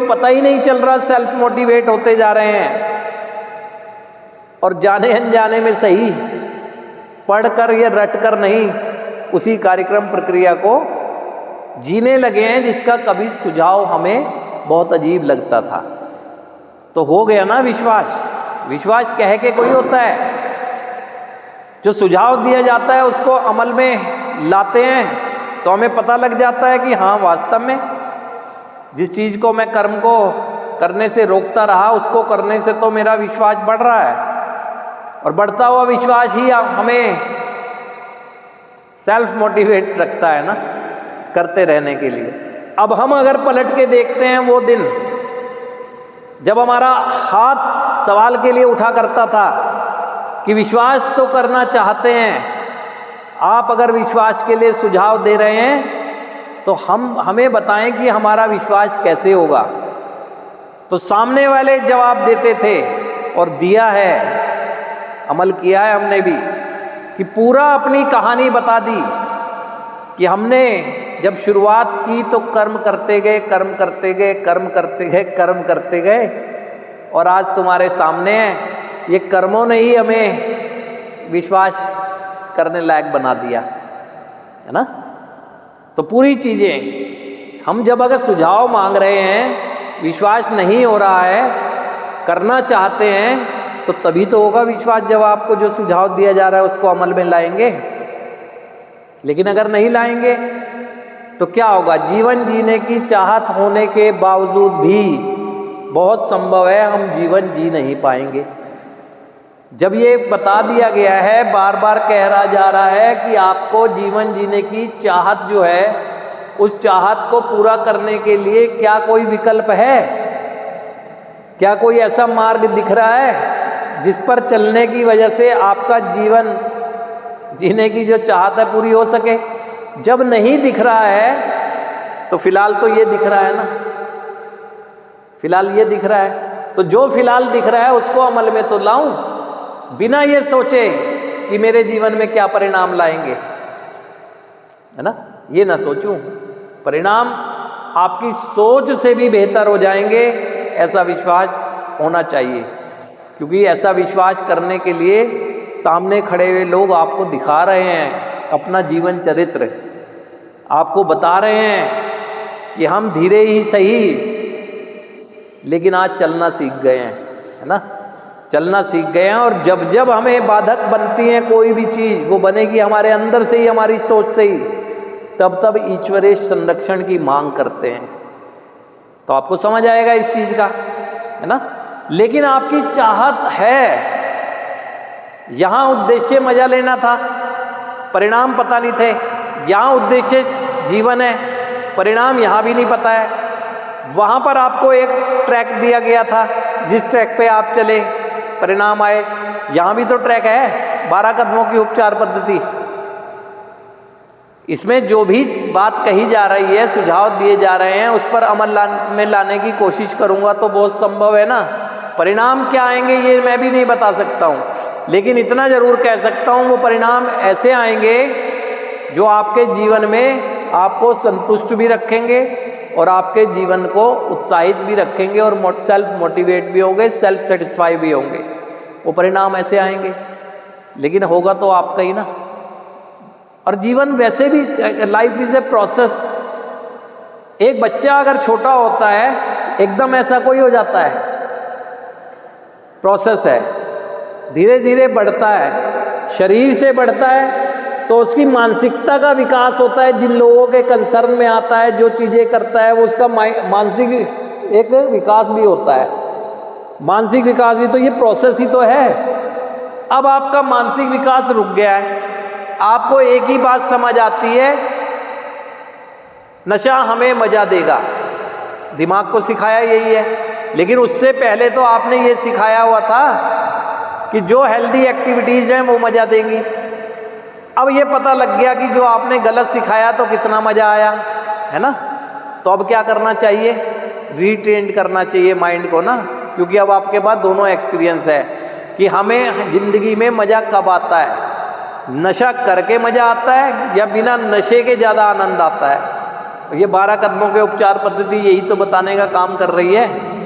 पता ही नहीं चल रहा, सेल्फ मोटिवेट होते जा रहे हैं और जाने अनजाने में सही, पढ़कर या रटकर नहीं, उसी कार्यक्रम प्रक्रिया को जीने लगे हैं जिसका कभी सुझाव हमें बहुत अजीब लगता था। तो हो गया ना विश्वास। विश्वास कह के कोई होता है, जो सुझाव दिया जाता है उसको अमल में लाते हैं तो हमें पता लग जाता है कि हाँ वास्तव में जिस चीज़ को मैं कर्म को करने से रोकता रहा उसको करने से तो मेरा विश्वास बढ़ रहा है, और बढ़ता हुआ विश्वास ही हमें सेल्फ मोटिवेट रखता है ना करते रहने के लिए। अब हम अगर पलट के देखते हैं वो दिन जब हमारा हाथ सवाल के लिए उठा करता था कि विश्वास तो करना चाहते हैं, आप अगर विश्वास के लिए सुझाव दे रहे हैं तो हमें बताएं कि हमारा विश्वास कैसे होगा। तो सामने वाले जवाब देते थे और दिया है, अमल किया है हमने भी, कि पूरा अपनी कहानी बता दी कि हमने जब शुरुआत की तो कर्म करते गए, कर्म करते गए, कर्म करते गए, कर्म करते गए, और आज तुम्हारे सामने है। ये कर्मों ने ही हमें विश्वास करने लायक बना दिया है ना। तो पूरी चीज़ें हम जब अगर सुझाव मांग रहे हैं, विश्वास नहीं हो रहा है, करना चाहते हैं, तो तभी तो होगा विश्वास जब आपको जो सुझाव दिया जा रहा है उसको अमल में लाएंगे। लेकिन अगर नहीं लाएंगे तो क्या होगा? जीवन जीने की चाहत होने के बावजूद भी बहुत संभव है हम जीवन जी नहीं पाएंगे। जब ये बता दिया गया है, बार बार कह रहा जा रहा है कि आपको जीवन जीने की चाहत जो है, उस चाहत को पूरा करने के लिए क्या कोई विकल्प है? क्या कोई ऐसा मार्ग दिख रहा है जिस पर चलने की वजह से आपका जीवन जीने की जो चाहत है पूरी हो सके? जब नहीं दिख रहा है तो फिलहाल तो ये दिख रहा है ना, फिलहाल ये दिख रहा है, तो जो फिलहाल दिख रहा है उसको अमल में तो लाऊं, बिना ये सोचे कि मेरे जीवन में क्या परिणाम लाएंगे, है ना। ये ना सोचूं, परिणाम आपकी सोच से भी बेहतर हो जाएंगे, ऐसा विश्वास होना चाहिए। क्योंकि ऐसा विश्वास करने के लिए सामने खड़े हुए लोग आपको दिखा रहे हैं अपना जीवन चरित्र, आपको बता रहे हैं कि हम धीरे ही सही लेकिन आज चलना सीख गए हैं, है ना, चलना सीख गए हैं। और जब जब हमें बाधक बनती है कोई भी चीज़, वो बनेगी हमारे अंदर से ही, हमारी सोच से ही, तब तब ईश्वरीय संरक्षण की मांग करते हैं। तो आपको समझ आएगा इस चीज़ का, है ना। लेकिन आपकी चाहत है, यहाँ उद्देश्य मजा लेना था, परिणाम पता नहीं थे, यहाँ उद्देश्य जीवन है, परिणाम यहाँ भी नहीं पता है। वहाँ पर आपको एक ट्रैक दिया गया था, जिस ट्रैक पे आप चले परिणाम आए। यहाँ भी तो ट्रैक है, 12 कदमों की उपचार पद्धति। इसमें जो भी बात कही जा रही है, सुझाव दिए जा रहे हैं, उस पर अमल में लाने की कोशिश करूँगा तो बहुत संभव है ना। परिणाम क्या आएंगे ये मैं भी नहीं बता सकता हूँ, लेकिन इतना ज़रूर कह सकता हूँ वो परिणाम ऐसे आएंगे जो आपके जीवन में आपको संतुष्ट भी रखेंगे और आपके जीवन को उत्साहित भी रखेंगे और सेल्फ मोटिवेट भी होंगे, सेल्फ सेटिस्फाई भी होंगे। वो परिणाम ऐसे आएंगे, लेकिन होगा तो आपका ही ना। और जीवन वैसे भी, लाइफ इज़ ए प्रोसेस। एक बच्चा अगर छोटा होता है एकदम ऐसा कोई हो जाता है, प्रोसेस है, धीरे धीरे बढ़ता है, शरीर से बढ़ता है तो उसकी मानसिकता का विकास होता है। जिन लोगों के कंसर्न में आता है, जो चीज़ें करता है, वो उसका मानसिक एक विकास भी होता है, मानसिक विकास भी। तो ये प्रोसेस ही तो है। अब आपका मानसिक विकास रुक गया है, आपको एक ही बात समझ आती है, नशा हमें मजा देगा, दिमाग को सिखाया यही है। लेकिन उससे पहले तो आपने ये सिखाया हुआ था कि जो हेल्दी एक्टिविटीज़ हैं वो मजा देंगी। अब ये पता लग गया कि जो आपने गलत सिखाया तो कितना मज़ा आया, है ना। तो अब क्या करना चाहिए? रीट्रेन करना चाहिए माइंड को ना, क्योंकि अब आपके पास दोनों एक्सपीरियंस है कि हमें ज़िंदगी में मज़ा कब आता है, नशा करके मज़ा आता है या बिना नशे के ज़्यादा आनंद आता है। ये 12 कदमों के उपचार पद्धति यही तो बताने का काम कर रही है।